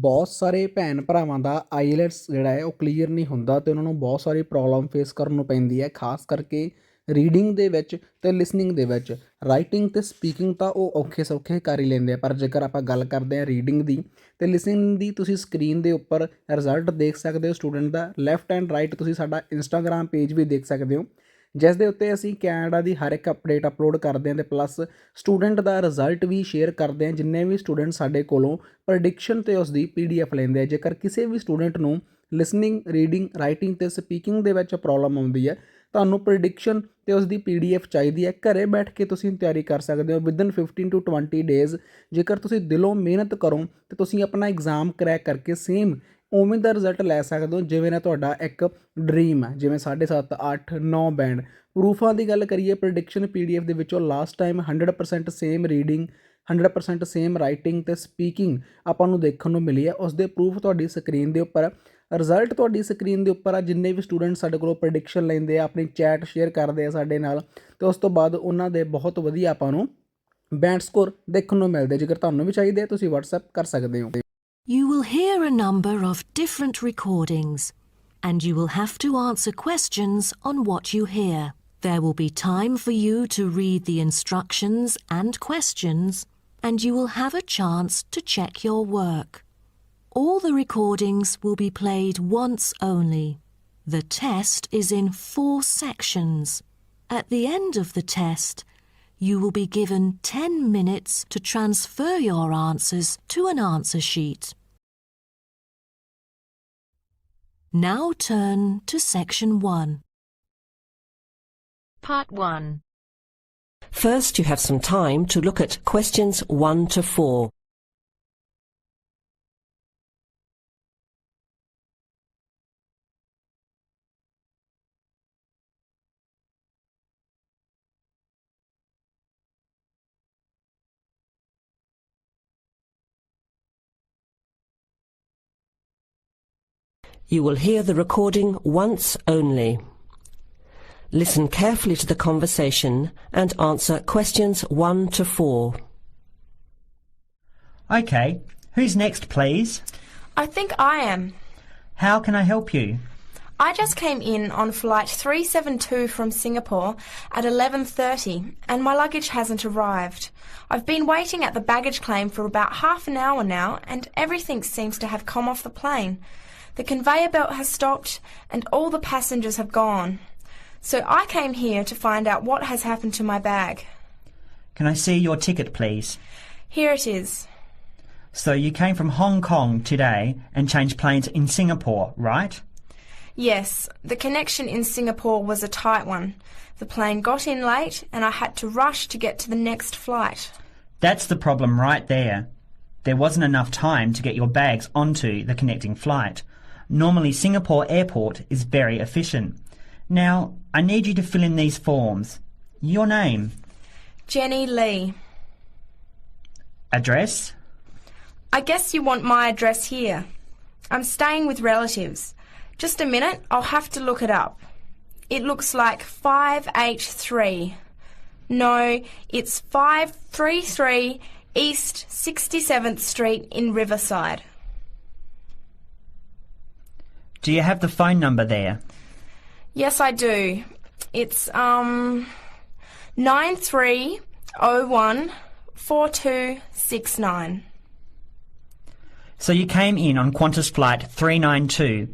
ਬਹੁਤ ਸਾਰੇ ਭੈਣ ਭਰਾਵਾਂ ਦਾ ਆਈਲੈਟਸ ਜਿਹੜਾ ਹੈ ਉਹ ਕਲੀਅਰ ਨਹੀਂ ਹੁੰਦਾ ਅਤੇ ਉਹਨਾਂ ਨੂੰ ਬਹੁਤ ਸਾਰੀ ਪ੍ਰੋਬਲਮ ਫੇਸ ਕਰਨ ਨੂੰ ਪੈਂਦੀ ਹੈ, ਖਾਸ ਕਰਕੇ ਰੀਡਿੰਗ ਦੇ ਵਿੱਚ ਅਤੇ ਲਿਸਨਿੰਗ ਦੇ ਵਿੱਚ। ਰਾਈਟਿੰਗ ਅਤੇ ਸਪੀਕਿੰਗ ਤਾਂ ਉਹ ਔਖੇ ਸੌਖੇ ਕਰ ਹੀ ਲੈਂਦੇ ਆ, ਪਰ ਜੇਕਰ ਆਪਾਂ ਗੱਲ ਕਰਦੇ ਹਾਂ ਰੀਡਿੰਗ ਦੀ ਅਤੇ ਲਿਸਨਿੰਗ ਦੀ, ਤੁਸੀਂ ਸਕਰੀਨ ਦੇ ਉੱਪਰ ਰਿਜ਼ਲਟ ਦੇਖ ਸਕਦੇ ਹੋ ਸਟੂਡੈਂਟ ਦਾ। ਲੈਫਟ ਐਂਡ ਰਾਈਟ ਤੁਸੀਂ ਸਾਡਾ ਇੰਸਟਾਗ੍ਰਾਮ ਪੇਜ ਵੀ ਦੇਖ ਸਕਦੇ ਹੋ, ਜਿਸ ਦੇ ਉੱਤੇ ਅਸੀਂ ਕੈਨੇਡਾ ਦੀ ਹਰ ਇੱਕ ਅਪਡੇਟ ਅਪਲੋਡ ਕਰਦੇ ਹਾਂ ਅਤੇ ਪਲੱਸ ਸਟੂਡੈਂਟ ਦਾ ਰਿਜ਼ਲਟ ਵੀ ਸ਼ੇਅਰ ਕਰਦੇ ਹਾਂ। ਜਿੰਨੇ ਵੀ ਸਟੂਡੈਂਟ ਸਾਡੇ ਕੋਲੋਂ ਪ੍ਰੈਡਿਕਸ਼ਨ ਅਤੇ ਉਸ ਦੀ PDF ਲੈਂਦੇ ਆ, ਜੇਕਰ ਕਿਸੇ ਵੀ ਸਟੂਡੈਂਟ ਨੂੰ ਲਿਸਨਿੰਗ, ਰੀਡਿੰਗ, ਰਾਈਟਿੰਗ ਅਤੇ ਸਪੀਕਿੰਗ ਦੇ ਵਿੱਚ ਪ੍ਰੋਬਲਮ ਆਉਂਦੀ ਹੈ, ਤੁਹਾਨੂੰ ਪ੍ਰੈਡਿਕਸ਼ਨ ਅਤੇ ਉਸ ਦੀ PDF ਚਾਹੀਦੀ ਹੈ, ਘਰੇ ਬੈਠ ਕੇ ਤੁਸੀਂ ਤਿਆਰੀ ਕਰ ਸਕਦੇ ਹੋ ਵਿਦਨ 15 to 20 ਡੇਜ਼। ਜੇਕਰ ਤੁਸੀਂ ਦਿਲੋਂ ਮਿਹਨਤ ਕਰੋ ਤਾਂ ਤੁਸੀਂ ਆਪਣਾ ਐਗਜ਼ਾਮ ਕਰੈਕ ਕਰਕੇ ਸੇਮ ਉਵੇਂ ਦਾ ਰਿਜ਼ਲਟ ਲੈ ਸਕਦੇ ਹੋ ਜਿਵੇਂ ਨਾ ਤੁਹਾਡਾ ਇੱਕ ਡਰੀਮ ਹੈ, ਜਿਵੇਂ 7.5, 8, 9 ਬੈਂਡ। ਪ੍ਰੂਫਾਂ ਦੀ ਗੱਲ ਕਰੀਏ, ਪ੍ਰੈਡਿਕਸ਼ਨ PDF ਦੇ ਵਿੱਚੋਂ last time 100% same reading, 100% same writing ਅਤੇ ਸਪੀਕਿੰਗ ਆਪਾਂ ਨੂੰ ਦੇਖਣ ਨੂੰ ਮਿਲੀ ਹੈ। ਉਸ ਦੇ ਪ੍ਰੂਫ ਤੁਹਾਡੀ ਸਕਰੀਨ ਦੇ ਉੱਪਰ, ਰਿਜ਼ਲਟ ਤੁਹਾਡੀ ਸਕਰੀਨ ਦੇ ਉੱਪਰ ਆ। ਜਿੰਨੇ ਵੀ ਸਟੂਡੈਂਟ ਸਾਡੇ ਕੋਲੋਂ ਪ੍ਰੈਡਿਕਸ਼ਨ ਲੈਂਦੇ ਆ, ਆਪਣੀ ਚੈਟ ਸ਼ੇਅਰ ਕਰਦੇ ਆ ਸਾਡੇ ਨਾਲ, ਅਤੇ ਉਸ ਤੋਂ ਬਾਅਦ ਉਹਨਾਂ ਦੇ ਬਹੁਤ ਵਧੀਆ ਆਪਾਂ ਨੂੰ ਬੈਂਡ ਸਕੋਰ ਦੇਖਣ ਨੂੰ ਮਿਲਦੇ। ਜੇਕਰ ਤੁਹਾਨੂੰ ਵੀ ਚਾਹੀਦੇ ਆ ਤੁਸੀਂ WhatsApp ਕਰ ਸਕਦੇ ਹੋ। You will hear a number of different recordings, and you will have to answer questions on what you hear. There will be time for you to read the instructions and questions, and you will have a chance to check your work. All the recordings will be played once only. The test is in 4 sections. At the end of the test, you will be given 10 minutes to transfer your answers to an answer sheet. Now turn to Section 1. Part 1. First, you have some time to look at questions 1 to 4. You will hear the recording once only. Listen carefully to the conversation and answer questions 1 to 4. Okay, who's next, please? I think I am. How can I help you? I just came in on flight 372 from Singapore at 11:30 and my luggage hasn't arrived. I've been waiting at the baggage claim for about half an hour now and everything seems to have come off the plane. The conveyor belt has stopped and all the passengers have gone. So I came here to find out what has happened to my bag. Can I see your ticket, please? Here it is. So you came from Hong Kong today and changed planes in Singapore, right? Yes, the connection in Singapore was a tight one. The plane got in late and I had to rush to get to the next flight. That's the problem right there. There wasn't enough time to get your bags onto the connecting flight. Normally Singapore Airport is very efficient. Now, I need you to fill in these forms. Your name? Jenny Lee. Address? I guess you want my address here. I'm staying with relatives. Just a minute, I'll have to look it up. It looks like 583. No, it's 533 East 67th Street in Riverside. Do you have the phone number there? Yes, I do. It's 93014269. So you came in on Qantas flight 392.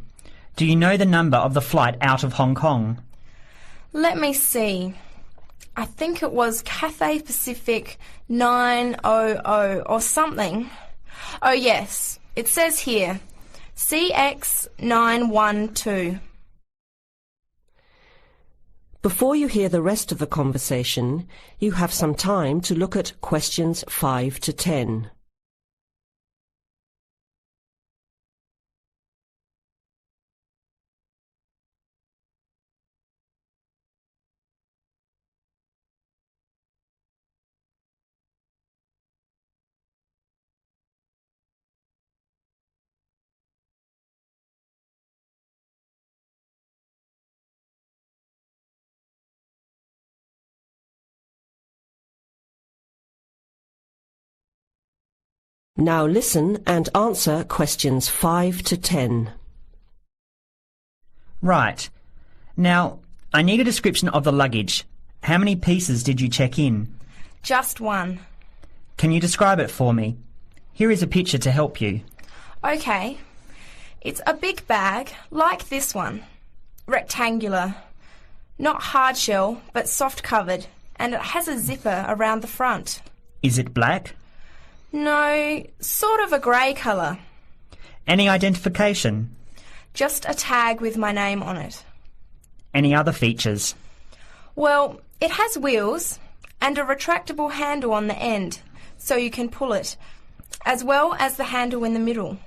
Do you know the number of the flight out of Hong Kong? Let me see. I think it was Cathay Pacific 900 or something. Oh yes, it says here, CX912. Before you hear the rest of the conversation, you have some time to look at questions 5 to 10. Now listen and answer questions 5 to 10. Right. Now, I need a description of the luggage. How many pieces did you check in? Just one. Can you describe it for me? Here is a picture to help you. Okay. It's a big bag, like this one. Rectangular. Not hard shell, but soft covered, and it has a zipper around the front. Is it black? No, sort of a grey colour. Any identification? Just a tag with my name on it. Any other features? Well, it has wheels and a retractable handle on the end, so you can pull it, as well as the handle in the middle.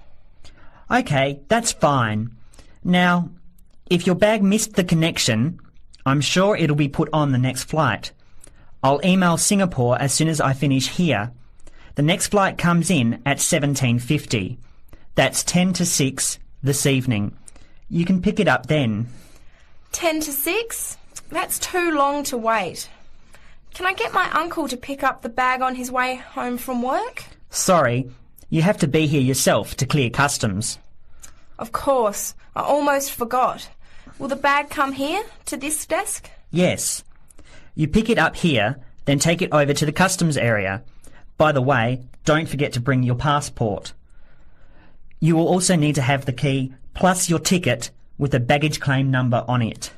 Okay, that's fine. Now, if your bag missed the connection, I'm sure it'll be put on the next flight. I'll email Singapore as soon as I finish here. The next flight comes in at 17:50. That's 10 to 6 this evening. You can pick it up then. 10 to 6? That's too long to wait. Can I get my uncle to pick up the bag on his way home from work? Sorry, you have to be here yourself to clear customs. Of course, I almost forgot. Will the bag come here, to this desk? Yes. You pick it up here, then take it over to the customs area. By the way, don't forget to bring your passport. You will also need to have the key plus your ticket with a baggage claim number on it.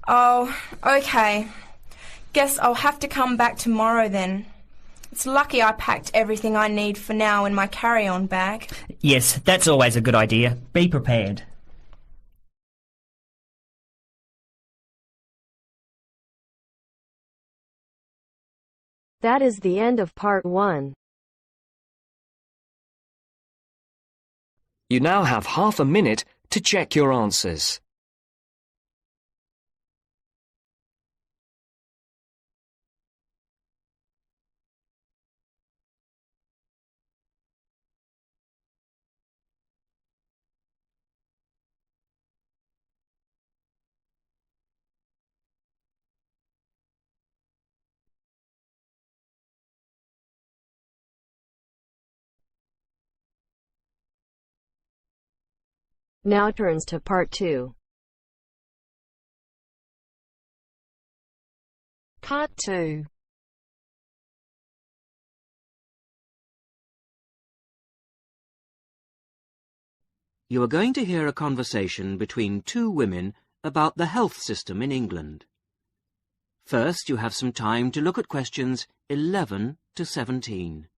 Oh, okay. Guess I'll have to come back tomorrow then. It's lucky I packed everything I need for now in my carry-on bag. Yes, that's always a good idea. Be prepared. That is the end of part 1. You now have half a minute to check your answers. Now turns to part 2. Part 2. You are going to hear a conversation between two women about the health system in England. First, you have some time to look at questions 11 to 17.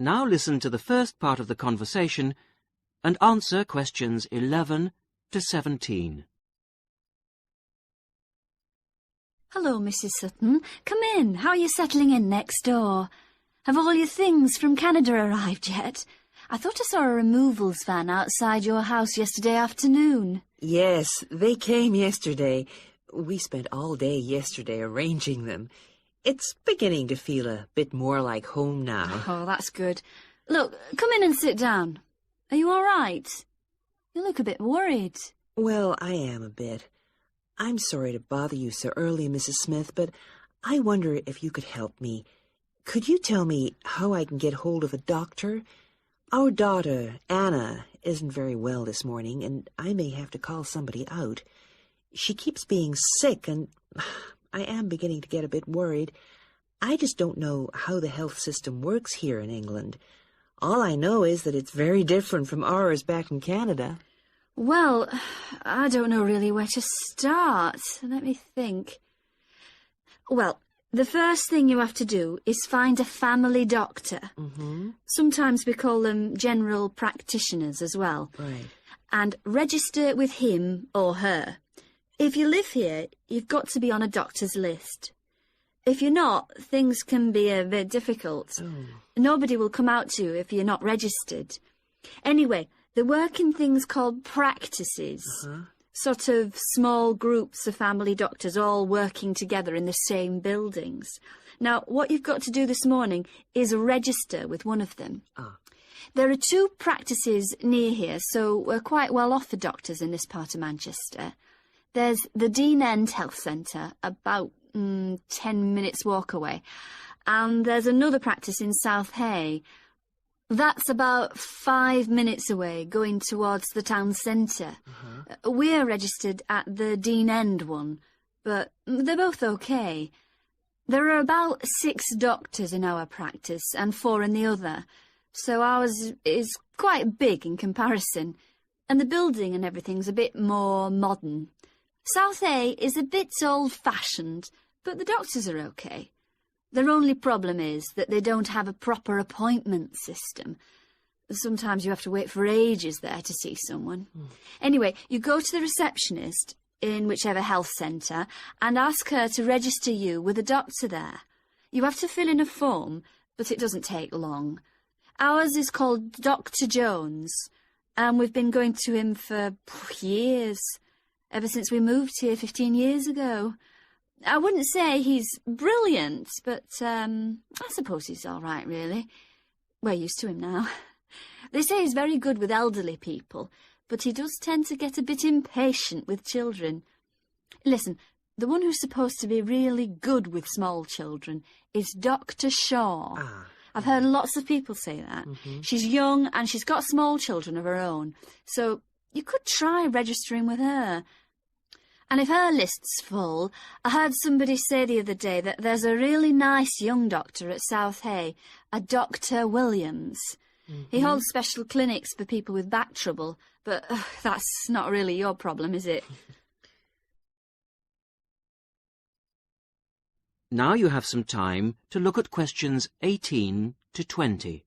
Now listen to the first part of the conversation and answer questions 11 to 17. Hello, Mrs. Sutton. Come in. How are you settling in next door? Have all your things from Canada arrived yet? I thought I saw a removals van outside your house yesterday afternoon. Yes, they came yesterday. We spent all day yesterday arranging them. It's beginning to feel a bit more like home now. Oh, that's good. Look, come in and sit down. Are you all right? You look a bit worried. Well, I am a bit. I'm sorry to bother you so early, Mrs. Smith, but I wonder if you could help me. Could you tell me how I can get hold of a doctor? Our daughter, Anna, isn't very well this morning, and I may have to call somebody out. She keeps being sick, and I am beginning to get a bit worried. I just don't know how the health system works here in England. All I know is that it's very different from ours back in Canada. Well, I don't know really where to start. Let me think. Well, the first thing you have to do is find a family doctor. Mm-hmm. Sometimes we call them general practitioners as well. Right. And register with him or her. If you live here, you've got to be on a doctor's list. If you're not, things can be a bit difficult. Nobody will come out to you if you're not registered. Anyway, they work in things called practices. Sort of small groups of family doctors all working together in the same buildings. Now, what you've got to do this morning is register with one of them. There are 2 practices near here, so we're quite well off for doctors in this part of Manchester. There's the Dean End Health Centre, about 10 minutes walk away, and there's another practice in South Hay. That's about 5 minutes away, going towards the town centre. We're registered at the Dean End one, but they're both okay. There are about 6 doctors in our practice and 4 in the other, so ours is quite big in comparison, and the building and everything's a bit more modern. South A is a bit old-fashioned, but the doctors are okay. Their only problem is that they don't have a proper appointment system. Sometimes you have to wait for ages there to see someone. Anyway, you go to the receptionist in whichever health centre and ask her to register you with a doctor there. You have to fill in a form, but it doesn't take long. Ours is called Dr. Jones, and we've been going to him for years, ever since we moved here 15 years ago. I wouldn't say he's brilliant, but I suppose he's all right, really. We're used to him now. They say he's very good with elderly people, but he does tend to get a bit impatient with children. Listen, the one who's supposed to be really good with small children is Dr. Shaw. I've heard lots of people say that. She's young and she's got small children of her own, so you could try registering with her. And if her list's full, I heard somebody say the other day that there's a really nice young doctor at South Hay, a Dr. Williams. He holds special clinics for people with back trouble, but that's not really your problem, is it? Now you have some time to look at questions 18 to 20.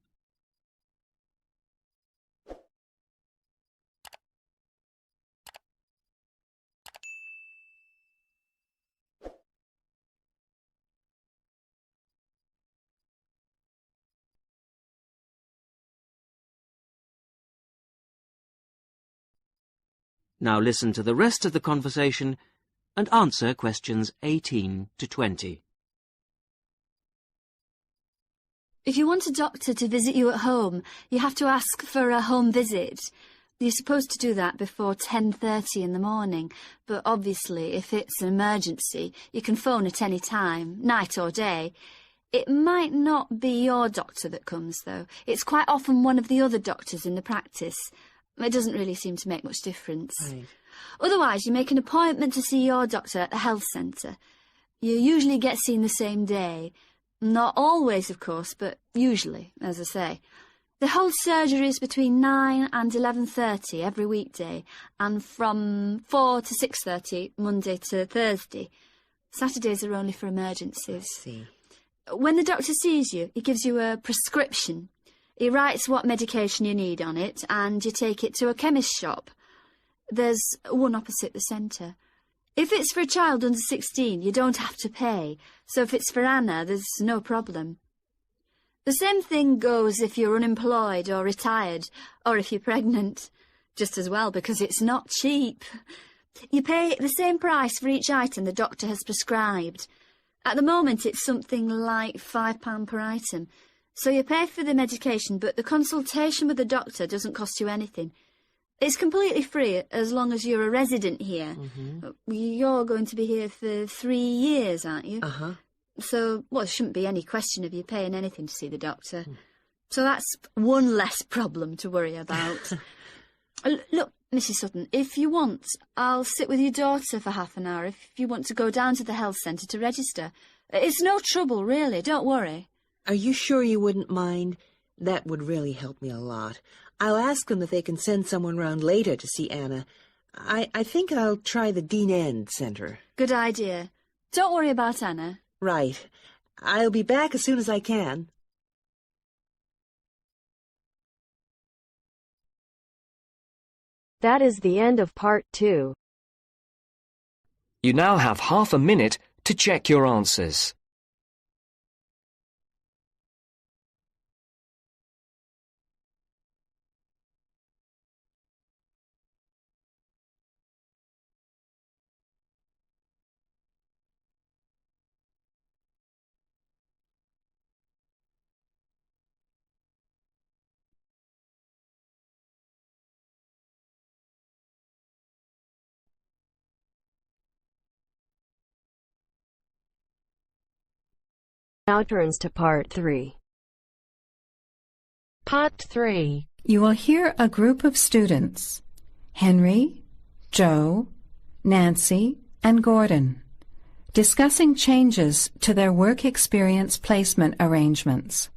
Now listen to the rest of the conversation and answer questions 18 to 20. If you want a doctor to visit you at home, you have to ask for a home visit. You're supposed to do that before 10:30 in the morning, but obviously if it's an emergency, you can phone at any time, night or day. It might not be your doctor that comes, though. It's quite often one of the other doctors in the practice. It doesn't really seem to make much difference. Otherwise, you make an appointment to see your doctor at the health centre. You usually get seen the same day. Not always, of course, but usually, as I say. They hold surgeries between 9 and 11:30 every weekday, and from 4 to 6:30 Monday to Thursday. Saturdays are only for emergencies. When the doctor sees you, he gives you a prescription. He writes what medication you need on it, and you take it to a chemist's shop. There's one opposite the centre. If it's for a child under 16, you don't have to pay, so if it's for Anna, there's no problem. The same thing goes if you're unemployed or retired, or if you're pregnant. Just as well, because it's not cheap. You pay the same price for each item the doctor has prescribed. At the moment, it's something like £5 per item. So you pay for the medication, but the consultation with the doctor doesn't cost you anything. It's completely free as long as you're a resident here. You're going to be here for 3 years, aren't you? So, well, there shouldn't be any question of you paying anything to see the doctor. So that's one less problem to worry about. Look, Mrs. Sutton, if you want, I'll sit with your daughter for half an hour if you want to go down to the health centre to register. It's no trouble, really, don't worry. Are you sure you wouldn't mind? That would really help me a lot. I'll ask them if they can send someone round later to see Anna. I think I'll try the Dean End Centre. Good idea. Don't worry about Anna. Right. I'll be back as soon as I can. That is the end of part 2. You now have half a minute to check your answers. Now turns to part 3. Part 3. You will hear a group of students, Henry, Joe, Nancy, and Gordon, discussing changes to their work experience placement arrangements.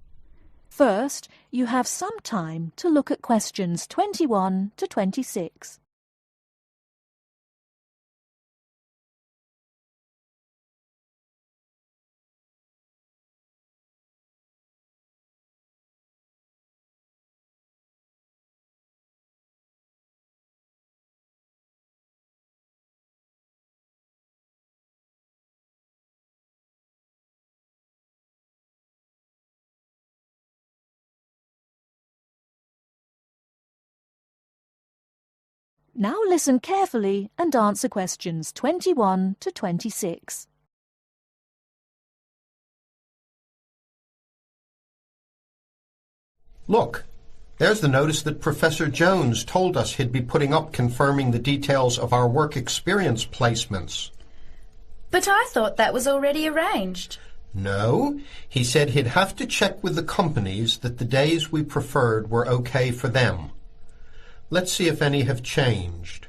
First, you have some time to look at questions 21 to 26. Now listen carefully and answer questions 21 to 26. Look, there's the notice that Professor Jones told us he'd be putting up confirming the details of our work experience placements. But I thought that was already arranged. No, he said he'd have to check with the companies that the days we preferred were okay for them. Let's see if any have changed.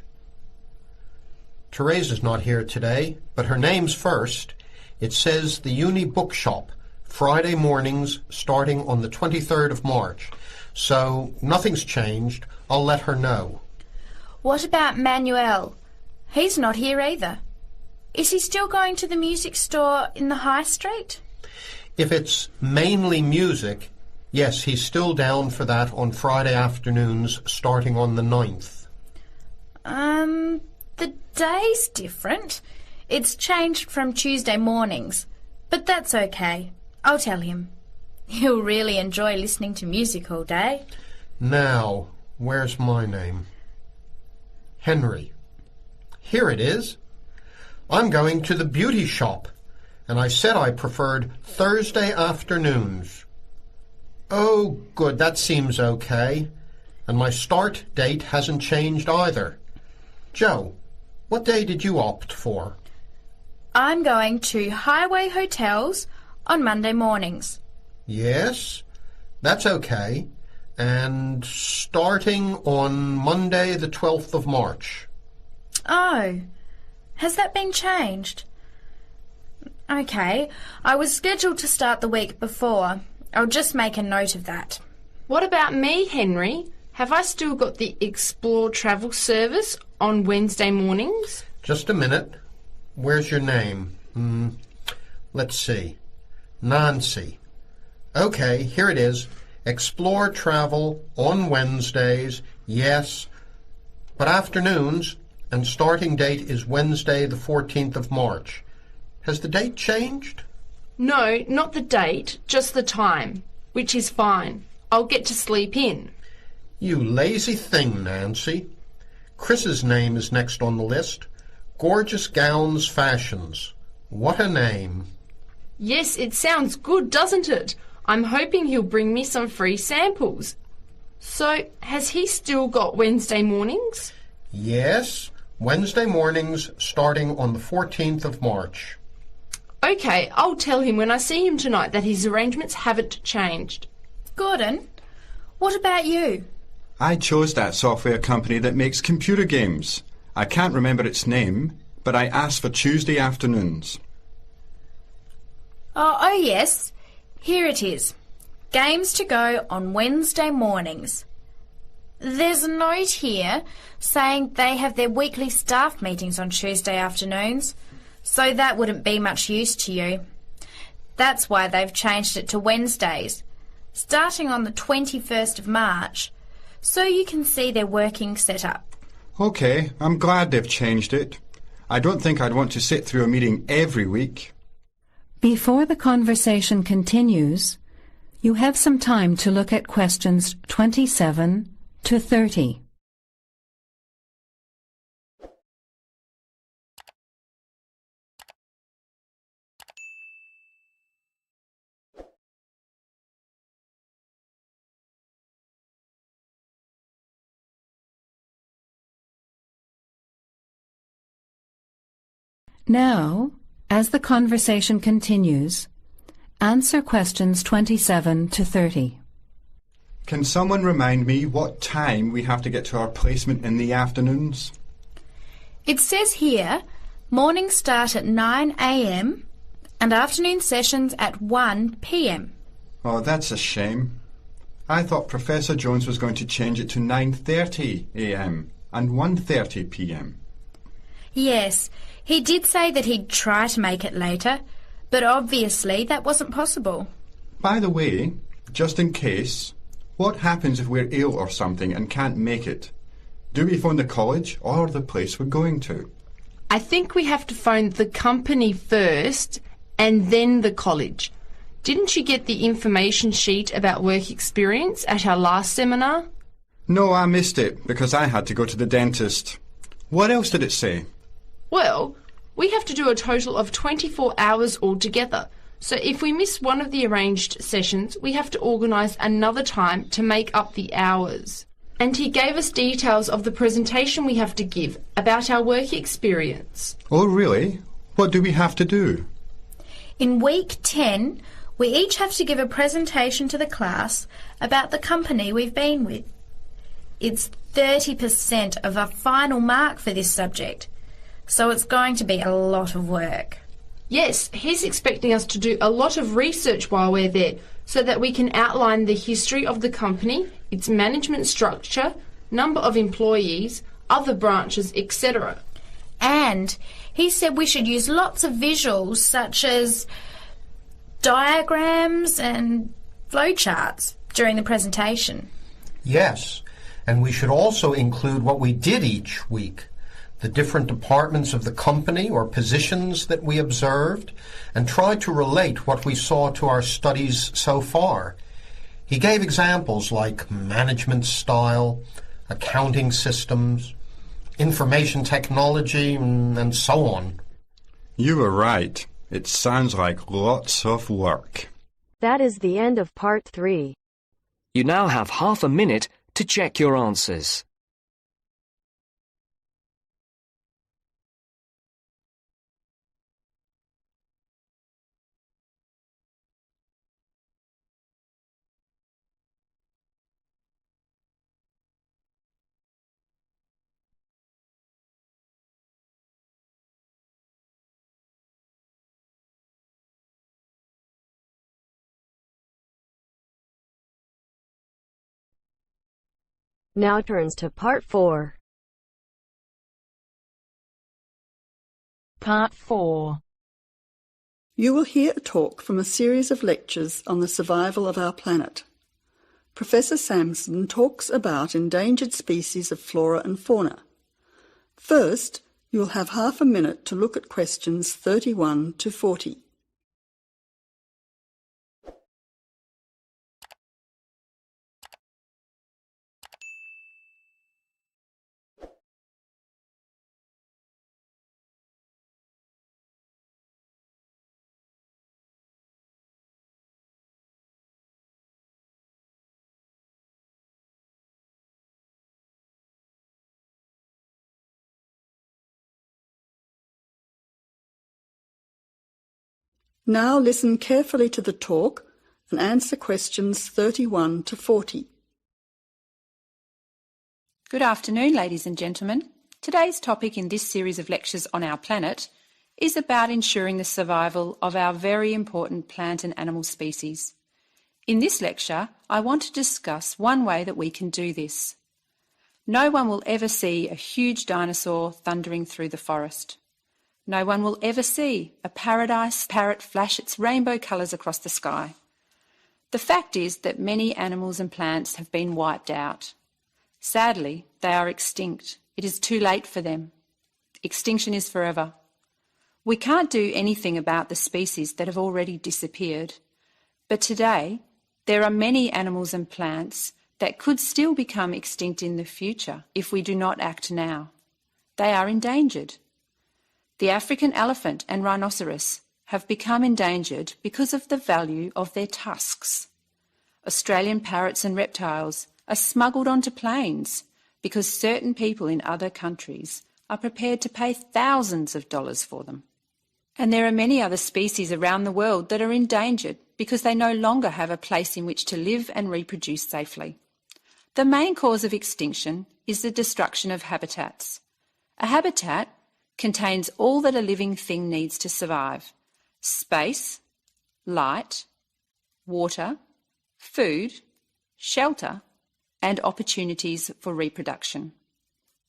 Teresa's not here today, but her name's first. It says the Uni Bookshop, Friday mornings starting on the 23rd of March. So nothing's changed. I'll let her know. What about Manuel? He's not here either. Is he still going to the music store in the high street? If it's mainly music, yes, he's still down for that on Friday afternoons starting on the 9th. The day's different. It's changed from Tuesday mornings, but that's okay. I'll tell him. He'll really enjoy listening to music all day. Now, where's my name? Henry. Here it is. I'm going to the beauty shop, and I said I preferred Thursday afternoons. Oh, good, that seems okay. And my start date hasn't changed either. Joe, what day did you opt for? I'm going to Highway Hotels on Monday mornings. Yes, that's okay. And starting on Monday the 12th of March. Oh, has that been changed? Okay, I was scheduled to start the week before. I'll just make a note of that. What about me, Henry? Have I still got the Explore travel service on Wednesday mornings? Just a minute. Where's your name? Let's see. Nancy. Okay, here it is. Explore travel on Wednesdays, yes, but afternoons, and starting date is Wednesday the 14th of March. Has the date changed? No, not the date, just the time, which is fine. I'll get to sleep in. You lazy thing, Nancy. Chris's name is next on the list. Gorgeous Gowns Fashions. What a name. Yes, it sounds good, doesn't it? I'm hoping he'll bring me some free samples. So, has he still got Wednesday mornings? Yes, Wednesday mornings starting on the 14th of March. Okay, I'll tell him when I see him tonight that his arrangements haven't changed. Gordon, what about you? I chose that software company that makes computer games. I can't remember its name, but I asked for Tuesday afternoons. Oh, yes. Here it is. Games to go on Wednesday mornings. There's a note here saying they have their weekly staff meetings on Tuesday afternoons, so that wouldn't be much use to you. That's why they've changed it to Wednesdays, starting on the 21st of March, so you can see their working setup. Okay, I'm glad they've changed it. I don't think I'd want to sit through a meeting every week. Before the conversation continues, you have some time to look at questions 27 to 30. Now, as the conversation continues, Answer questions 27 to 30. Can someone remind me what time we have to get to our placement in the afternoons? It says here, mornings start at 9 a.m. and afternoon sessions at 1 p.m. Oh, that's a shame. I thought Professor Jones was going to change it to 9:30 a.m. and 1:30 p.m. Yes, he did say that he'd try to make it later, but obviously that wasn't possible. By the way, just in case, what happens if we're ill or something and can't make it? Do we phone the college or the place we're going to? I think we have to phone the company first and then the college. Didn't you get the information sheet about work experience at our last seminar? No, I missed it because I had to go to the dentist. What else did it say? Well, we have to do a total of 24 hours altogether. So if we miss one of the arranged sessions, we have to organise another time to make up the hours. And he gave us details of the presentation we have to give about our work experience. Oh, really? What do we have to do? In week 10, we each have to give a presentation to the class about the company we've been with. It's 30% of our final mark for this subject, so it's going to be a lot of work. Yes, he's expecting us to do a lot of research while we're there so that we can outline the history of the company, its management structure, number of employees, other branches, etc. And he said we should use lots of visuals such as diagrams and flowcharts during the presentation. Yes, and we should also include what we did each week, the different departments of the company or positions that we observed, and try to relate what we saw to our studies so far. He gave examples like management style, accounting systems, information technology, and so on. You were right. It sounds like lots of work. That is the end of part 3. You now have half a minute to check your answers. Now turns to part 4. Part 4. You will hear a talk from a series of lectures on the survival of our planet. Professor Samson talks about endangered species of flora and fauna. First, you will have half a minute to look at questions 31 to 40. Now listen carefully to the talk and answer questions 31 to 40. Good afternoon, ladies and gentlemen. Today's topic in this series of lectures on our planet is about ensuring the survival of our very important plant and animal species. In this lecture, I want to discuss one way that we can do this. No one will ever see a huge dinosaur thundering through the forest. No one will ever see a paradise parrot flash its rainbow colours across the sky. The fact is that many animals and plants have been wiped out. Sadly, they are extinct. It is too late for them. Extinction is forever. We can't do anything about the species that have already disappeared. But today, there are many animals and plants that could still become extinct in the future if we do not act now. They are endangered. The African elephant and rhinoceros have become endangered because of the value of their tusks. Australian parrots and reptiles are smuggled onto planes because certain people in other countries are prepared to pay thousands of dollars for them. And there are many other species around the world that are endangered because they no longer have a place in which to live and reproduce safely. The main cause of extinction is the destruction of habitats. A habitat contains all that a living thing needs to survive: space, light, water, food, shelter, and opportunities for reproduction.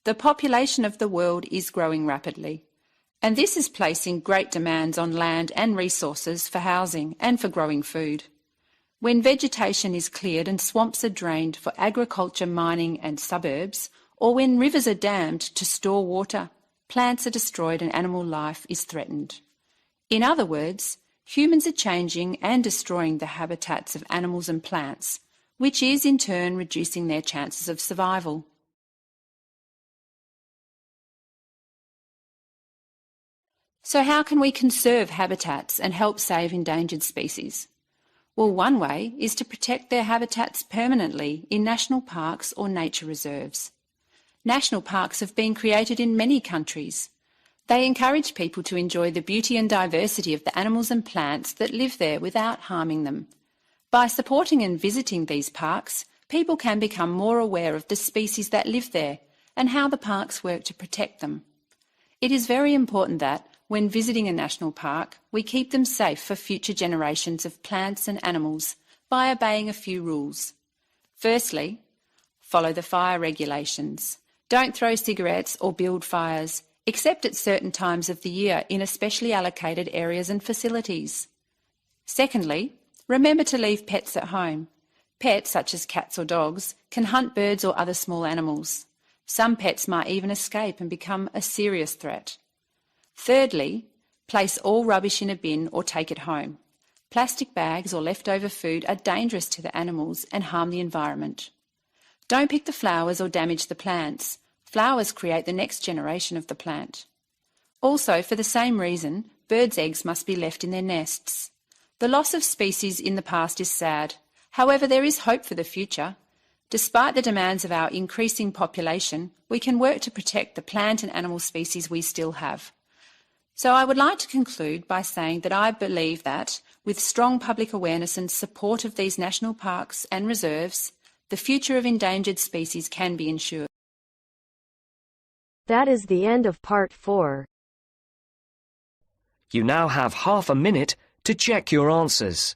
The population of the world is growing rapidly, and this is placing great demands on land and resources for housing and for growing food. When vegetation is cleared and swamps are drained for agriculture, mining and suburbs, or when rivers are dammed to store water, plants are destroyed and animal life is threatened. In other words, humans are changing and destroying the habitats of animals and plants, which is in turn reducing their chances of survival. So how can we conserve habitats and help save endangered species? Well, one way is to protect their habitats permanently in national parks or nature reserves. National parks have been created in many countries. They encourage people to enjoy the beauty and diversity of the animals and plants that live there without harming them. By supporting and visiting these parks, people can become more aware of the species that live there and how the parks work to protect them. It is very important that, when visiting a national park, we keep them safe for future generations of plants and animals by obeying a few rules. Firstly, follow the fire regulations. Don't throw cigarettes or build fires, except at certain times of the year in especially allocated areas and facilities. Secondly, remember to leave pets at home. Pets, such as cats or dogs, can hunt birds or other small animals. Some pets might even escape and become a serious threat. Thirdly, place all rubbish in a bin or take it home. Plastic bags or leftover food are dangerous to the animals and harm the environment. Don't pick the flowers or damage the plants. Flowers create the next generation of the plant. Also, for the same reason, birds' eggs must be left in their nests. The loss of species in the past is sad. However, there is hope for the future. Despite the demands of our increasing population, we can work to protect the plant and animal species we still have. So I would like to conclude by saying that I believe that, with strong public awareness and support of these national parks and reserves, the future of endangered species can be ensured. That is the end of part 4. You now have half a minute to check your answers.